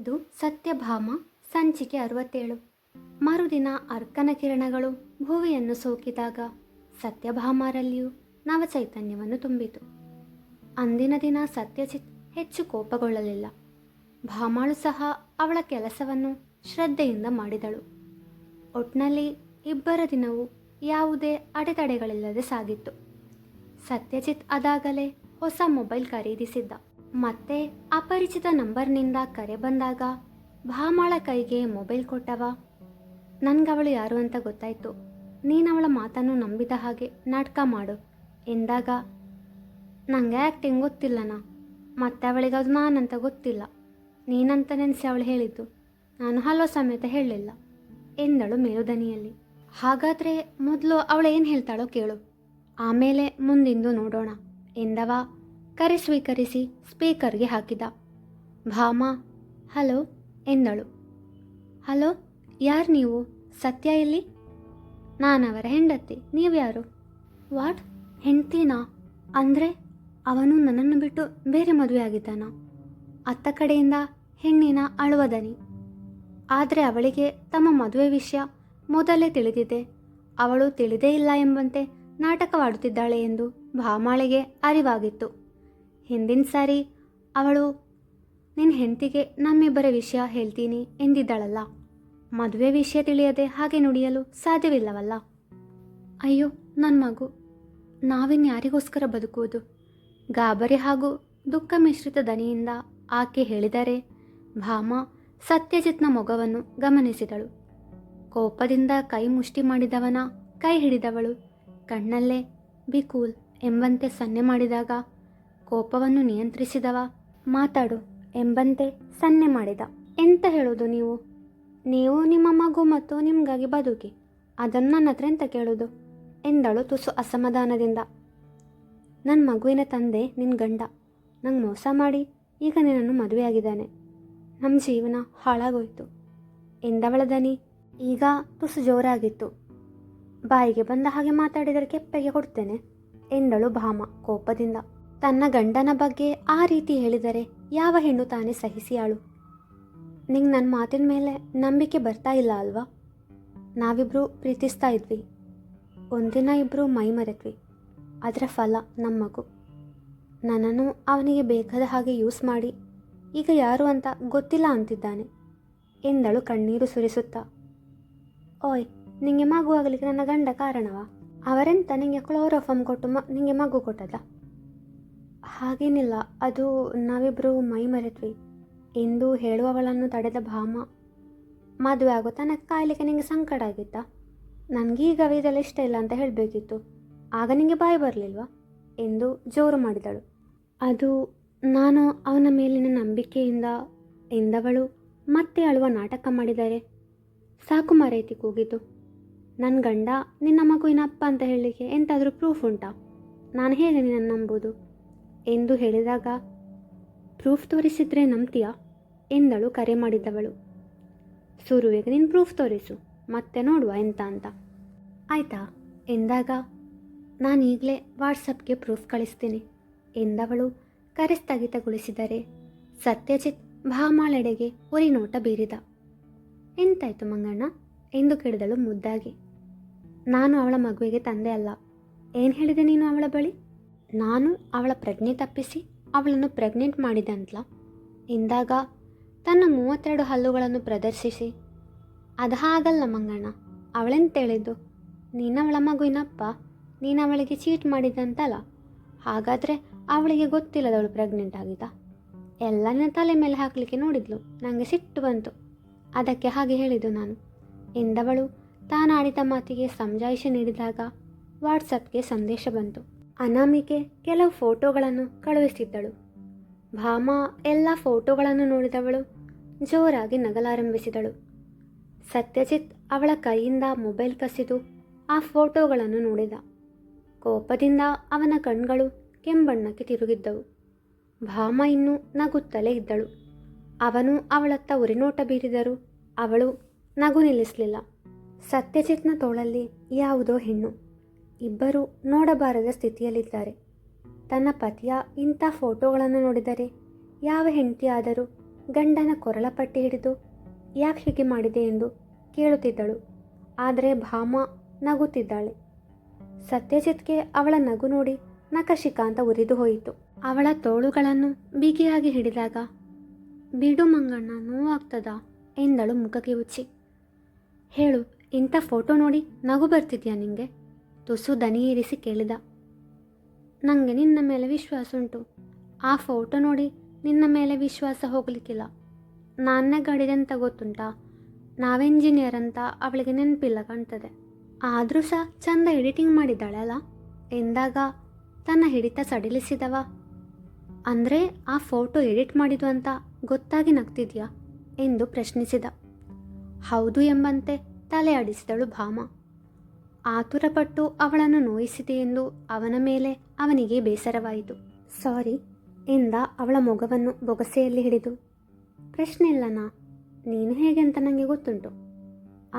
ಇದು ಸತ್ಯಭಾಮ ಸಂಚಿಕೆ 67. ಮರುದಿನ ಅರ್ಕನ ಕಿರಣಗಳು ಭುವಿಯನ್ನು ಸೋಕಿದಾಗ ಸತ್ಯಭಾಮರಲ್ಲಿಯೂ ನವಚೈತನ್ಯವನ್ನು ತುಂಬಿತು. ಅಂದಿನ ದಿನ ಸತ್ಯಜಿತ್ ಹೆಚ್ಚು ಕೋಪಗೊಳ್ಳಲಿಲ್ಲ. ಭಾಮಾಳು ಸಹ ಅವಳ ಕೆಲಸವನ್ನು ಶ್ರದ್ಧೆಯಿಂದ ಮಾಡಿದಳು. ಒಟ್ನಲ್ಲಿ ಇಬ್ಬರ ದಿನವೂ ಯಾವುದೇ ಅಡೆತಡೆಗಳಿಲ್ಲದೆ ಸಾಗಿತ್ತು. ಸತ್ಯಜಿತ್ ಅದಾಗಲೇ ಹೊಸ ಮೊಬೈಲ್ ಖರೀದಿಸಿದ್ದ. ಮತ್ತೆ ಅಪರಿಚಿತ ನಂಬರ್ನಿಂದ ಕರೆ ಬಂದಾಗ ಭಾಮಾಳ ಕೈಗೆ ಮೊಬೈಲ್ ಕೊಟ್ಟವ. ನನಗವಳು ಯಾರು ಅಂತ ಗೊತ್ತಾಯಿತು, ನೀನವಳ ಮಾತನ್ನು ನಂಬಿದ ಹಾಗೆ ನಾಟಕ ಮಾಡು ಎಂದಾಗ, ನನಗೆ ಆ್ಯಕ್ಟಿಂಗ್ ಗೊತ್ತಿಲ್ಲನ, ಮತ್ತೆ ಅವಳಿಗೆ ಅದು ನಾನಂತ ಗೊತ್ತಿಲ್ಲ, ನೀನಂತ ನೆನೆಸಿ ಅವಳು ಹೇಳಿದ್ದು, ನಾನು ಹಲೋ ಸಮೇತ ಹೇಳಲಿಲ್ಲ ಎಂದಳು ಮೇಲುದನಿಯಲ್ಲಿ. ಹಾಗಾದರೆ ಮೊದಲು ಅವಳು ಏನು ಹೇಳ್ತಾಳೋ ಕೇಳು, ಆಮೇಲೆ ಮುಂದಿಂದು ನೋಡೋಣ ಎಂದವ ಕರೆ ಸ್ವೀಕರಿಸಿ ಸ್ಪೀಕರ್ಗೆ ಹಾಕಿದ. ಭಾಮಾ ಹಲೋ ಎಂದಳು. ಹಲೋ, ಯಾರು ನೀವು? ಸತ್ಯ ಎಲ್ಲಿ? ನಾನವರ ಹೆಂಡತಿ, ನೀವ್ಯಾರು? ವಾಟ್, ಹೆಂಡ್ತಿನಾ? ಅಂದರೆ ಅವನು ನನ್ನನ್ನು ಬಿಟ್ಟು ಬೇರೆ ಮದುವೆ ಆಗಿದ್ದಾನ? ಅತ್ತ ಕಡೆಯಿಂದ ಹೆಣ್ಣಿನ ಅಳುವ ದನಿ. ಆದರೆ ಅವಳಿಗೆ ತಮ್ಮ ಮದುವೆ ವಿಷಯ ಮೊದಲೇ ತಿಳಿದಿದೆ. ಅವಳು ತಿಳಿದೇ ಇಲ್ಲ ಎಂಬಂತೆ ನಾಟಕವಾಡುತ್ತಿದ್ದಾಳೆ ಎಂದು ಭಾಮಾಳಿಗೆ ಅರಿವಾಗಿತ್ತು. ಹಿಂದಿನ ಸಾರಿ ಅವಳು ನಿನ್ನ ಹೆಂಡತಿಗೆ ನಮ್ಮಿಬ್ಬರ ವಿಷಯ ಹೇಳ್ತೀನಿ ಎಂದಿದ್ದಾಳಲ್ಲ, ಮದುವೆ ವಿಷಯ ತಿಳಿಯದೆ ಹಾಗೆ ನುಡಿಯಲು ಸಾಧ್ಯವಿಲ್ಲವಲ್ಲ. ಅಯ್ಯೋ ನನ್ನ ಮಗು, ನಾವಿನ್ಯಾರಿಗೋಸ್ಕರ ಬದುಕುವುದು? ಗಾಬರಿ ಹಾಗೂ ದುಃಖ ಮಿಶ್ರಿತ ದನಿಯಿಂದ ಆಕೆ ಹೇಳಿದರೆ ಭಾಮಾ ಸತ್ಯಜಿತ್ನ ಮೊಗವನ್ನು ಗಮನಿಸಿದಳು. ಕೋಪದಿಂದ ಕೈ ಮುಷ್ಟಿ ಮಾಡಿದವನ ಕೈ ಹಿಡಿದವಳು ಕಣ್ಣಲ್ಲೇ ಬಿ ಕೂಲ್ ಎಂಬಂತೆ ಸನ್ನೆ ಮಾಡಿದಾಗ ಕೋಪವನ್ನು ನಿಯಂತ್ರಿಸಿದವ ಮಾತಾಡು ಎಂಬಂತೆ ಸನ್ನೆ ಮಾಡಿದ. ಎಂತ ಹೇಳೋದು ನೀವು? ನೀವು ನಿಮ್ಮ ಮಗು ಮತ್ತು ನಿಮಗಾಗಿ ಬದುಕಿ, ಅದನ್ನು ನನ್ನ ಹತ್ರ ಎಂತ ಕೇಳೋದು ಎಂದಳು ತುಸು ಅಸಮಾಧಾನದಿಂದ. ನನ್ನ ಮಗುವಿನ ತಂದೆ ನಿನ್ನ ಗಂಡ ನಂಗೆ ಮೋಸ ಮಾಡಿ ಈಗ ನಿನ್ನನ್ನು ಮದುವೆಯಾಗಿದ್ದಾನೆ. ನಮ್ಮ ಜೀವನ ಹಾಳಾಗೋಯ್ತು ಎಂದವಳ ದನಿ ಈಗ ತುಸು ಜೋರಾಗಿತ್ತು. ಬಾಯಿಗೆ ಬಂದ ಹಾಗೆ ಮಾತಾಡಿದರೆ ಕೆಪ್ಪೆಗೆ ಕೊಡ್ತೇನೆ ಎಂದಳು ಭಾಮ ಕೋಪದಿಂದ. ತನ್ನ ಗಂಡನ ಬಗ್ಗೆ ಆ ರೀತಿ ಹೇಳಿದರೆ ಯಾವ ಹೆಣ್ಣು ತಾನೇ ಸಹಿಸಿಯಾಳು? ನಿಂಗೆ ನನ್ನ ಮಾತಿನ ಮೇಲೆ ನಂಬಿಕೆ ಬರ್ತಾ ಇಲ್ಲ ಅಲ್ವಾ? ನಾವಿಬ್ಬರು ಪ್ರೀತಿಸ್ತಾ ಇದ್ವಿ, ಒಂದಿನ ಇಬ್ಬರು ಮೈ ಮರೆತ್ವಿ. ಅದರ ಫಲ ನಮ್ಮ ಮಗು. ನನ್ನನ್ನು ಅವನಿಗೆ ಬೇಕಾದ ಹಾಗೆ ಯೂಸ್ ಮಾಡಿ ಈಗ ಯಾರು ಅಂತ ಗೊತ್ತಿಲ್ಲ ಅಂತಿದ್ದಾನೆ ಎಂದಳು ಕಣ್ಣೀರು ಸುರಿಸುತ್ತಾ. ಓಯ್, ನಿಂಗೆ ಮಗು ಆಗಲಿಕ್ಕೆ ನನ್ನ ಗಂಡ ಕಾರಣವಾ? ಅವರೆಂತ ನಿಂಗೆ ಕ್ಲೋರೋಫಾರ್ಮ್ ಕೊಟ್ಟು ನಿಂಗೆ ಮಗು ಕೊಟ್ಟದ? ಹಾಗೇನಿಲ್ಲ, ಅದು ನಾವಿಬ್ಬರು ಮೈ ಮರೆತ್ವಿ ಎಂದು ಹೇಳುವವಳನ್ನು ತಡೆದ ಭಾಮ, ಮದುವೆ ಆಗೋ ತನಕ ಕಾಯ್ಲಿಕ್ಕೆ ನಿಂಗೆ ಸಂಕಟ ಆಗಿತ್ತಾ? ನನಗೀಗ ಇದೆಲ್ಲ ಇಷ್ಟ ಇಲ್ಲ ಅಂತ ಹೇಳಬೇಕಿತ್ತು, ಆಗ ನಿಂಗೆ ಬಾಯಿ ಬರಲಿಲ್ವಾ ಎಂದು ಜೋರು ಮಾಡಿದಳು. ಅದು ನಾನು ಅವನ ಮೇಲಿನ ನಂಬಿಕೆಯಿಂದ ಎಂದವಳು ಮತ್ತೆ ಅಳುವ ನಾಟಕ ಮಾಡಿದರೆ. ಸಾಕು ಮರೆತಿ ಕೂಗಿತು. ನನ್ನ ಗಂಡ ನಿನ್ನ ಮಗುವಿನ ಅಪ್ಪ ಅಂತ ಹೇಳಲಿಕ್ಕೆ ಎಂತಾದರೂ ಪ್ರೂಫ್ ಉಂಟಾ? ನಾನು ಹೇಗೆ ನಿನ್ನನ್ನು ನಂಬೋದು ಎಂದು ಹೇಳಿದಾಗ, ಪ್ರೂಫ್ ತೋರಿಸಿದ್ರೆ ನಂಬ್ತೀಯಾ ಎಂದಳು ಕರೆ ಮಾಡಿದ್ದವಳು. ಸುರುವಿಗೆ ನೀನು ಪ್ರೂಫ್ ತೋರಿಸು, ಮತ್ತೆ ನೋಡುವ ಎಂತ ಅಂತ. ಆಯಿತಾ ಎಂದಾಗ, ನಾನೀಗಲೇ ವಾಟ್ಸಪ್ಗೆ ಪ್ರೂಫ್ ಕಳಿಸ್ತೀನಿ ಎಂದವಳು ಕರೆ ಸ್ಥಗಿತಗೊಳಿಸಿದರೆ ಸತ್ಯಜಿತ್ ಭಾಮಾಳೆಡೆಗೆ ಉರಿ ನೋಟ ಬೀರಿದ. ಎಂತಾಯ್ತು ಮಂಗಣ್ಣ ಎಂದು ಕೇಳಿದಳು ಮುದ್ದಾಗಿ. ನಾನು ಅವಳ ಮಗುವಿಗೆ ತಂದೆ ಅಲ್ಲ. ಏನು ಹೇಳಿದೆ ನೀನು ಅವಳ ಬಳಿ? ನಾನು ಅವಳ ಪ್ರಜ್ಞೆ ತಪ್ಪಿಸಿ ಅವಳನ್ನು ಪ್ರೆಗ್ನೆಂಟ್ ಮಾಡಿದಂತಲ ಎಂದಾಗ ತನ್ನ 32 ಹಲ್ಲುಗಳನ್ನು ಪ್ರದರ್ಶಿಸಿ, ಅದು ಹಾಗಲ್ಲ ಮಂಗಣ್ಣ, ಅವಳೆಂತ ಹೇಳಿದ್ದು, ನೀನವಳ ಮಗುವಿನಪ್ಪ, ನೀನು ಅವಳಿಗೆ ಚೀಟ್ ಮಾಡಿದಂತಲ್ಲ, ಹಾಗಾದರೆ ಅವಳಿಗೆ ಗೊತ್ತಿಲ್ಲದವಳು ಪ್ರೆಗ್ನೆಂಟ್ ಆಗಿದ್ದ. ಎಲ್ಲ ನನ್ನ ತಲೆ ಮೇಲೆ ಹಾಕಲಿಕ್ಕೆ ನೋಡಿದ್ಲು, ನನಗೆ ಸಿಟ್ಟು ಬಂತು, ಅದಕ್ಕೆ ಹಾಗೆ ಹೇಳಿದ್ದು ನಾನು ಎಂದವಳು ತಾನಾಡಿದ ಮಾತಿಗೆ ಸಮಜಾಯಿಷಿ ನೀಡಿದಾಗ ವಾಟ್ಸಪ್ಗೆ ಸಂದೇಶ ಬಂತು. ಅನಾಮಿಕೆ ಕೆಲವು ಫೋಟೋಗಳನ್ನು ಕಳುಹಿಸಿದ್ದಳು. ಭಾಮಾ ಎಲ್ಲ ಫೋಟೋಗಳನ್ನು ನೋಡಿದವಳು ಜೋರಾಗಿ ನಗಲಾರಂಭಿಸಿದಳು. ಸತ್ಯಜಿತ್ ಅವಳ ಕೈಯಿಂದ ಮೊಬೈಲ್ ಕಸಿದು ಆ ಫೋಟೋಗಳನ್ನು ನೋಡಿದ. ಕೋಪದಿಂದ ಅವನ ಕಣ್ಗಳು ಕೆಂಬಣ್ಣಕ್ಕೆ ತಿರುಗಿದ್ದವು. ಭಾಮಾ ಇನ್ನೂ ನಗುತ್ತಲೇ ಇದ್ದಳು. ಅವನು ಅವಳತ್ತ ಉರಿನೋಟ ಬೀರಿದರೂ ಅವಳು ನಗು ನಿಲ್ಲಿಸಲಿಲ್ಲ. ಸತ್ಯಜಿತ್ನ ತೋಳಲ್ಲಿ ಯಾವುದೋ ಹೆಣ್ಣು. ಇಬ್ಬರು ನೋಡಬಾರದ ಸ್ಥಿತಿಯಲ್ಲಿದ್ದಾರೆ. ತನ್ನ ಪತಿಯ ಇಂಥ ಫೋಟೋಗಳನ್ನು ನೋಡಿದರೆ ಯಾವ ಹೆಂಡತಿಯಾದರೂ ಗಂಡನ ಕೊರಳ ಪಟ್ಟಿ ಹಿಡಿದು ಯಾಕೆ ಹೀಗೆ ಮಾಡಿದೆ ಎಂದು ಕೇಳುತ್ತಿದ್ದಳು. ಆದರೆ ಭಾಮ ನಗುತ್ತಿದ್ದಾಳೆ. ಸತ್ಯಜಿತ್ಗೆ ಅವಳ ನಗು ನೋಡಿ ನಖಶಿಖಾಂತ ಉರಿದು ಹೋಯಿತು. ಅವಳ ತೋಳುಗಳನ್ನು ಬಿಗಿಯಾಗಿ ಹಿಡಿದಾಗ, ಬಿಡು ಮಂಗಣ್ಣ, ನೋವಾಗ್ತದಾ ಎಂದಳು ಮುಖಕ್ಕೆ ಉಚ್ಚಿ. ಹೇಳು, ಇಂಥ ಫೋಟೋ ನೋಡಿ ನಗು ಬರ್ತಿದ್ಯಾ ನಿಂಗೆ? ತುಸು ದನಿ ಏರಿಸಿ ಕೇಳಿದ. ನನಗೆ ನಿನ್ನ ಮೇಲೆ ವಿಶ್ವಾಸ ಉಂಟು. ಆ ಫೋಟೋ ನೋಡಿ ನಿನ್ನ ಮೇಲೆ ವಿಶ್ವಾಸ ಹೋಗಲಿಕ್ಕಿಲ್ಲ. ನಾನೇ ಗಡಿದಂತ ಗೊತ್ತುಂಟಾ? ನಾವು ಎಂಜಿನಿಯರ್ ಅಂತ ಅವಳಿಗೆ ನೆನಪಿಲ್ಲ ಕಾಣ್ತದೆ. ಆದರೂ ಸಹ ಚಂದ ಎಡಿಟಿಂಗ್ ಮಾಡಿದ್ದಾಳೆ ಅಲ್ಲ ಎಂದಾಗ ತನ್ನ ಹಿಡಿತ ಸಡಿಲಿಸಿದವ. ಅಂದರೆ ಆ ಫೋಟೋ ಎಡಿಟ್ ಮಾಡಿದ್ದು ಅಂತ ಗೊತ್ತಾಗಿ ನಗ್ತಿದ್ಯಾ ಎಂದು ಪ್ರಶ್ನಿಸಿದ. ಹೌದು ಎಂಬಂತೆ ತಲೆ ಆಡಿಸಿದಳು ಭಾಮ. ಆತುರಪಟ್ಟು ಅವಳನ್ನು ನೋಯಿಸಿದೆ ಎಂದು ಅವನ ಮೇಲೆ ಅವನಿಗೆ ಬೇಸರವಾಯಿತು. ಸಾರಿ ಎಂದ ಅವಳ ಮೊಗವನ್ನು ಬೊಗಸೆಯಲ್ಲಿ ಹಿಡಿದು. ಪ್ರಶ್ನೆ ಇಲ್ಲನಾ, ನೀನು ಹೇಗೆ ಅಂತ ನನಗೆ ಗೊತ್ತುಂಟು.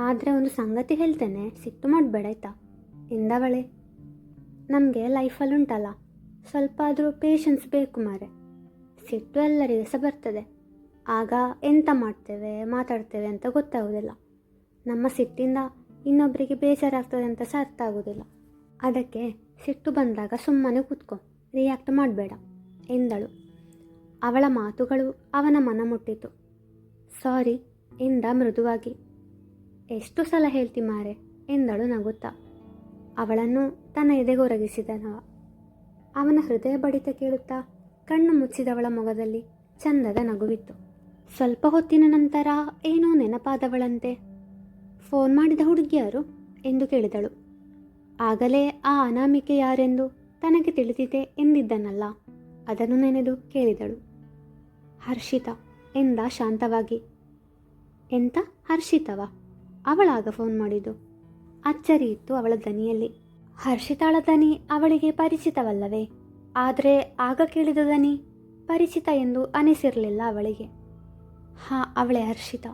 ಆದರೆ ಒಂದು ಸಂಗತಿ ಹೇಳ್ತೇನೆ, ಸಿಟ್ಟು ಮಾಡಬೇಡಾಯ್ತಾ ಎಂದವಳೆ. ನಮಗೆ ಲೈಫಲ್ಲುಂಟಲ್ಲ, ಸ್ವಲ್ಪ ಆದರೂ ಪೇಷನ್ಸ್ ಬೇಕು ಮಾರೆ. ಸಿಟ್ಟು ಎಲ್ಲರಿಗೂ ಸಹ ಬರ್ತದೆ. ಆಗ ಎಂತ ಮಾತಾಡ್ತೇವೆ ಅಂತ ಗೊತ್ತಾಗೋದಿಲ್ಲ. ನಮ್ಮ ಸಿಟ್ಟಿಂದ ಇನ್ನೊಬ್ಬರಿಗೆ ಬೇಜಾರಾಗ್ತದೆ ಅಂತ ಸಹ ಅರ್ಥ ಆಗೋದಿಲ್ಲ. ಅದಕ್ಕೆ ಸಿಟ್ಟು ಬಂದಾಗ ಸುಮ್ಮನೆ ಕೂತ್ಕೊ, ರಿಯಾಕ್ಟ್ ಮಾಡಬೇಡ ಎಂದಳು. ಅವಳ ಮಾತುಗಳು ಅವನ ಮನ ಮುಟ್ಟಿತು. ಸಾರಿ ಎಂದ ಮೃದುವಾಗಿ. ಎಷ್ಟು ಸಲ ಹೇಳ್ತಿ ಮಾರೆ ಎಂದಳು ನಗುತ್ತಾ. ಅವಳನ್ನು ತನ್ನ ಎದೆಗೊರಗಿಸಿದನವ. ಅವನ ಹೃದಯ ಬಡಿತ ಕೇಳುತ್ತಾ ಕಣ್ಣು ಮುಚ್ಚಿದವಳ ಮೊಗದಲ್ಲಿ ಚಂದದ ನಗುವಿತ್ತು. ಸ್ವಲ್ಪ ಹೊತ್ತಿನ ನಂತರ ಏನೋ ನೆನಪಾದವಳಂತೆ, ಫೋನ್ ಮಾಡಿದ ಹುಡುಗಿಯಾರು ಎಂದು ಕೇಳಿದಳು. ಆಗಲೇ ಆ ಅನಾಮಿಕೆ ಯಾರೆಂದು ತನಗೆ ತಿಳಿದಿದೆ ಎಂದಿದ್ದನಲ್ಲ, ಅದನ್ನು ನೆನೆದು ಕೇಳಿದಳು. ಹರ್ಷಿತಾ ಎಂದ ಶಾಂತವಾಗಿ. ಎಂತ ಹರ್ಷಿತವಾ? ಅವಳಾಗ ಫೋನ್ ಮಾಡಿದ್ದು? ಅಚ್ಚರಿ ಇತ್ತು ಅವಳ ದನಿಯಲ್ಲಿ. ಹರ್ಷಿತಾಳ ದನಿ ಅವಳಿಗೆ ಪರಿಚಿತವಲ್ಲವೇ? ಆದರೆ ಆಗ ಕೇಳಿದ ದನಿ ಪರಿಚಿತ ಎಂದು ಅನಿಸಿರಲಿಲ್ಲ ಅವಳಿಗೆ. ಅವಳೇ ಹರ್ಷಿತಾ.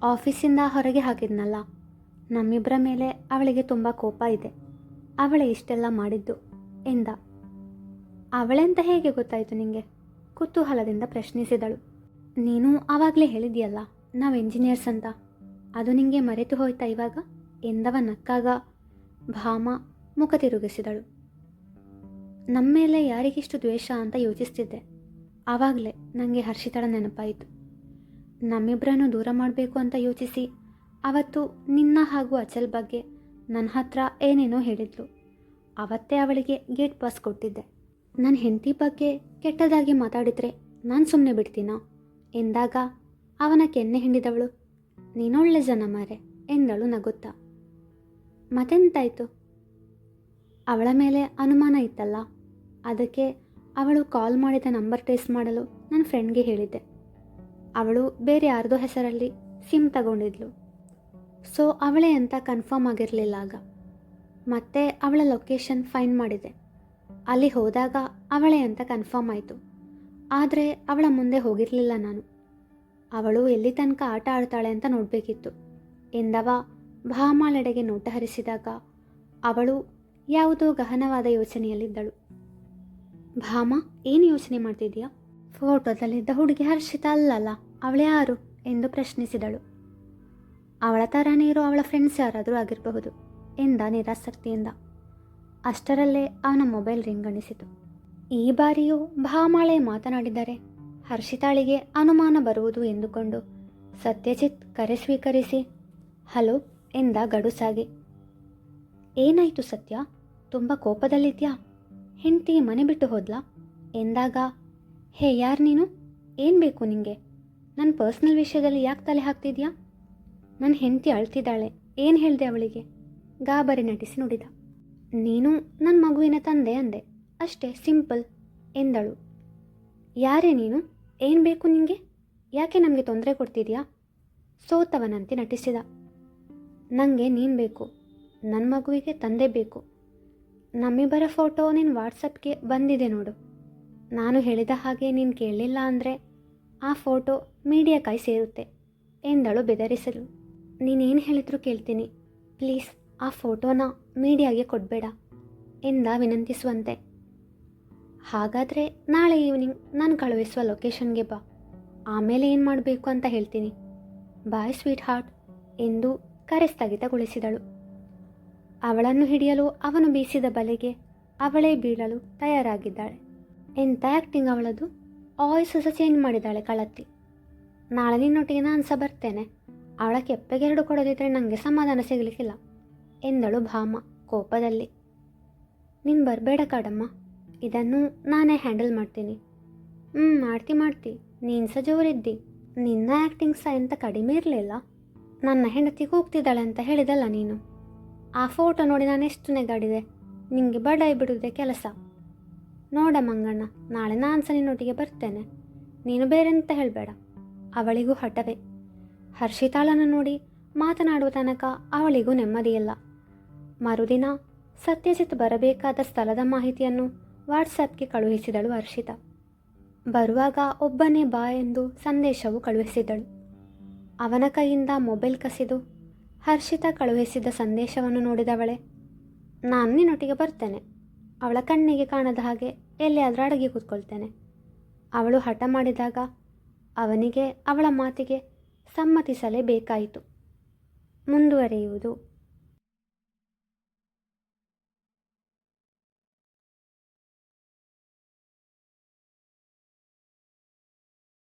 ಆಫೀಸಿಂದ ಹೊರಗೆ ಹಾಕಿದ್ನಲ್ಲ, ನಮ್ಮಿಬ್ಬರ ಮೇಲೆ ಅವಳಿಗೆ ತುಂಬ ಕೋಪ ಇದೆ. ಅವಳೇ ಇಷ್ಟೆಲ್ಲ ಮಾಡಿದ್ದು ಎಂದ. ಅವಳೆಂತ ಹೇಗೆ ಗೊತ್ತಾಯಿತು ನಿಂಗೆ? ಕುತೂಹಲದಿಂದ ಪ್ರಶ್ನಿಸಿದಳು. ನೀನು ಆವಾಗಲೇ ಹೇಳಿದ್ಯಲ್ಲ ನಾವು ಎಂಜಿನಿಯರ್ಸ್ ಅಂತ, ಅದು ನಿಂಗೆ ಮರೆತು ಹೋಯ್ತಾ ಇವಾಗ ಎಂದವ ನಕ್ಕಾಗ ಭಾಮ ಮುಖ ತಿರುಗಿಸಿದಳು. ನಮ್ಮ ಮೇಲೆ ಯಾರಿಗಿಷ್ಟು ದ್ವೇಷ ಅಂತ ಯೋಚಿಸ್ತಿದ್ದೆ. ಆವಾಗಲೇ ನನಗೆ ಹರ್ಷಿತಳ ನೆನಪಾಯಿತು. ನಮ್ಮಿಬ್ಬರನ್ನು ದೂರ ಮಾಡಬೇಕು ಅಂತ ಯೋಚಿಸಿ ಅವತ್ತು ನಿನ್ನ ಹಾಗೂ ಅಚಲ್ ಬಗ್ಗೆ ನನ್ನ ಹತ್ರ ಏನೇನೋ ಹೇಳಿದ್ಲು. ಅವತ್ತೇ ಅವಳಿಗೆ ಗೇಟ್ ಪಾಸ್ ಕೊಟ್ಟಿದ್ದೆ. ನನ್ನ ಹೆಂಡತಿ ಬಗ್ಗೆ ಕೆಟ್ಟದಾಗಿ ಮಾತಾಡಿದರೆ ನಾನು ಸುಮ್ಮನೆ ಬಿಡ್ತೀನೋ ಎಂದಾಗ ಅವನ ಕೆನ್ನೆ ಹಿಂಡಿದವಳು, ನೀನೊಳ್ಳೆ ಜನ ಮಾರೆ ಎಂದಳು ನಗುತ್ತಾ. ಮತ್ತೆಂತಾಯಿತು? ಅವಳ ಮೇಲೆ ಅನುಮಾನ ಇತ್ತಲ್ಲ, ಅದಕ್ಕೆ ಅವಳು ಕಾಲ್ ಮಾಡಿದ ನಂಬರ್ ಟ್ರೇಸ್ ಮಾಡಲು ನನ್ನ ಫ್ರೆಂಡ್ಗೆ ಹೇಳಿದ್ದೆ. ಅವಳು ಬೇರೆ ಯಾರ್ದೋ ಹೆಸರಲ್ಲಿ ಸಿಮ್ ತಗೊಂಡಿದ್ಲು. ಸೊ ಅವಳೇ ಅಂತ ಕನ್ಫರ್ಮ್ ಆಗಿರಲಿಲ್ಲ ಆಗ. ಮತ್ತೆ ಅವಳ ಲೊಕೇಶನ್ ಫೈಂಡ್ ಮಾಡಿದೆ. ಅಲ್ಲಿ ಹೋದಾಗ ಅವಳೇ ಅಂತ ಕನ್ಫರ್ಮ್ ಆಯಿತು. ಆದರೆ ಅವಳ ಮುಂದೆ ಹೋಗಿರಲಿಲ್ಲ ನಾನು. ಅವಳು ಎಲ್ಲಿ ತನಕ ಆಟ ಆಡ್ತಾಳೆ ಅಂತ ನೋಡಬೇಕಿತ್ತು ಎಂದವ ಭಾಮಾಳೆಡೆಗೆ ನೋಟ ಹರಿಸಿದಾಗ ಅವಳು ಯಾವುದೋ ಗಹನವಾದ ಯೋಚನೆಯಲ್ಲಿದ್ದಳು. ಭಾಮ, ಏನು ಯೋಚನೆ ಮಾಡ್ತಿದ್ಯಾ? ಫೋಟೋದಲ್ಲಿದ್ದ ಹುಡುಗಿ ಹರ್ಷಿತಾ ಅಲ್ಲಲ್ಲ, ಅವಳು ಯಾರು ಎಂದು ಪ್ರಶ್ನಿಸಿದಳು. ಅವಳ ಥರನೇ ಇರೋ ಅವಳ ಫ್ರೆಂಡ್ಸ್ ಯಾರಾದರೂ ಆಗಿರಬಹುದು ಎಂದ ನಿರಾಸಕ್ತಿಯಿಂದ. ಅಷ್ಟರಲ್ಲೇ ಅವನ ಮೊಬೈಲ್ ರಿಂಗಣಿಸಿತು. ಈ ಬಾರಿಯೂ ಭಾಮಾಳೆ ಮಾತನಾಡಿದರೆ ಹರ್ಷಿತಾಳಿಗೆ ಅನುಮಾನ ಬರುವುದು ಎಂದುಕೊಂಡು ಸತ್ಯಜಿತ್ ಕರೆ ಸ್ವೀಕರಿಸಿ ಹಲೋ ಎಂದ ಗಡುಸಾಗಿ. ಏನಾಯಿತು ಸತ್ಯ, ತುಂಬ ಕೋಪದಲ್ಲಿದ್ಯಾ? ಹೆಂಡತಿ ಮನೆ ಬಿಟ್ಟು ಹೋದ್ಲಾ ಎಂದಾಗ, ಹೇ ಯಾರು ನೀನು? ಏನು ಬೇಕು ನಿಂಗೆ? ನನ್ನ ಪರ್ಸ್ನಲ್ ವಿಷಯದಲ್ಲಿ ಯಾಕೆ ತಲೆ ಹಾಕ್ತಿದ್ಯಾ? ನನ್ನ ಹೆಂಡತಿ ಅಳ್ತಿದ್ದಾಳೆ, ಏನು ಹೇಳಿದೆ ಅವಳಿಗೆ? ಗಾಬರಿ ನಟಿಸಿ ನುಡಿದ. ನೀನು ನನ್ನ ಮಗುವಿನ ತಂದೆ ಅಂದೆ, ಅಷ್ಟೇ, ಸಿಂಪಲ್ ಎಂದಳು. ಯಾರೇ ನೀನು? ಏನು ಬೇಕು ನಿನಗೆ? ಯಾಕೆ ನಮಗೆ ತೊಂದರೆ ಕೊಡ್ತಿದ್ಯಾ? ಸೋತವನಂತೆ ನಟಿಸಿದ. ನನಗೆ ನೀನು ಬೇಕು, ನನ್ನ ಮಗುವಿಗೆ ತಂದೆ ಬೇಕು. ನಮ್ಮಿಬ್ಬರ ಫೋಟೋ ನಿನ್ನ ವಾಟ್ಸಪ್ಗೆ ಬಂದಿದೆ ನೋಡು. ನಾನು ಹೇಳಿದ ಹಾಗೆ ನೀನು ಕೇಳಲಿಲ್ಲ ಅಂದರೆ ಆ ಫೋಟೋ ಮೀಡಿಯಾ ಕೈ ಸೇರುತ್ತೆ ಎಂದಳು ಬೆದರಿಸಲು. ನೀನೇನು ಹೇಳಿದ್ರು ಕೇಳ್ತೀನಿ, ಪ್ಲೀಸ್ ಆ ಫೋಟೋನ ಮೀಡಿಯಾಗೆ ಕೊಡಬೇಡ ಎಂದ ವಿನಂತಿಸುವಂತೆ. ಹಾಗಾದರೆ ನಾಳೆ ಈವ್ನಿಂಗ್ ನಾನು ಕಳುಹಿಸುವ ಲೊಕೇಶನ್ಗೆ ಬಾ ಆಮೇಲೆ ಏನು ಮಾಡಬೇಕು ಅಂತ ಹೇಳ್ತೀನಿ. ಬಾಯ್ ಸ್ವೀಟ್ ಹಾರ್ಟ್ ಎಂದು ಕರೆ ಸ್ಥಗಿತಗೊಳಿಸಿದಳು. ಅವಳನ್ನು ಹಿಡಿಯಲು ಅವನು ಬೀಸಿದ ಬಲೆಗೆ ಅವಳೇ ಬೀಳಲು ತಯಾರಾಗಿದ್ದಾಳೆ. ಎಂಥ ಆ್ಯಕ್ಟಿಂಗ್ ಅವಳದು. ವಾಯ್ಸ್ ಸಹ ಚೇಂಜ್ ಮಾಡಿದ್ದಾಳೆ ಕಳತಿ. ನಾಳೆ ನಿನ್ನೊಟ್ಟಿಗೆ ನಾನು ಸಹ ಬರ್ತೇನೆ. ಅವಳ ಕೆಪ್ಪೆಗೆರಡು ಕೊಡದಿದ್ದರೆ ನನಗೆ ಸಮಾಧಾನ ಸಿಗಲಿಕ್ಕಿಲ್ಲ ಎಂದಳು ಭಾಮ ಕೋಪದಲ್ಲಿ. ನೀನು ಬರಬೇಡ ಕಾಡಮ್ಮ, ಇದನ್ನು ನಾನೇ ಹ್ಯಾಂಡಲ್ ಮಾಡ್ತೀನಿ. ಮಾಡ್ತಿ ನೀನು ಸಹ ಜೋರಿದ್ದಿ. ನಿನ್ನ ಆ್ಯಕ್ಟಿಂಗ್ ಸಹ ಎಂತ ಕಡಿಮೆ ಇರಲಿಲ್ಲ. ನನ್ನ ಹೆಂಡತಿ ಕೂಗ್ತಿದ್ದಾಳೆ ಅಂತ ಹೇಳಿದಲ್ಲ ನೀನು. ಆ ಫೋಟೋ ನೋಡಿ ನಾನು ಎಷ್ಟು ನೆಗಾಡಿದೆ. ನಿನಗೆ ಬಡಾಯಿ ಬಿಡುವುದೇ ಕೆಲಸ. ನೋಡ ಮಂಗಣ್ಣ, ನಾಳೆ ನಾನು ಸಹ ನಿನ್ನೊಟ್ಟಿಗೆ ಬರ್ತೇನೆ. ನೀನು ಬೇರೆಂತ ಹೇಳಬೇಡ. ಅವಳಿಗೂ ಹಠವೇ. ಹರ್ಷಿತಾಳನ್ನು ನೋಡಿ ಮಾತನಾಡುವ ತನಕ ಅವಳಿಗೂ ನೆಮ್ಮದಿಯಿಲ್ಲ. ಮರುದಿನ ಸತ್ಯಜಿತ್ ಬರಬೇಕಾದ ಸ್ಥಳದ ಮಾಹಿತಿಯನ್ನು ವಾಟ್ಸಪ್ಗೆ ಕಳುಹಿಸಿದಳು ಹರ್ಷಿತಾ. ಬರುವಾಗ ಒಬ್ಬನೇ ಬಾ ಎಂದು ಸಂದೇಶವು ಕಳುಹಿಸಿದಳು. ಅವನ ಕೈಯಿಂದ ಮೊಬೈಲ್ ಕಸಿದು ಹರ್ಷಿತಾ ಕಳುಹಿಸಿದ ಸಂದೇಶವನ್ನು ನೋಡಿದವಳೆ. ನಾನು ನಿನ್ನೊಟ್ಟಿಗೆ ಬರ್ತೇನೆ. ಅವಳ ಕಣ್ಣಿಗೆ ಕಾಣದ ಹಾಗೆ ಎಲ್ಲಿಯಾದರೂ ಅಡಗಿ ಕೂತ್ಕೊಳ್ತೇನೆ. ಅವಳು ಹಠ ಮಾಡಿದಾಗ ಅವನಿಗೆ ಅವಳ ಮಾತಿಗೆ ಸಮ್ಮತಿಸಲೇಬೇಕಾಯಿತು. ಮುಂದುವರಿಯುವುದು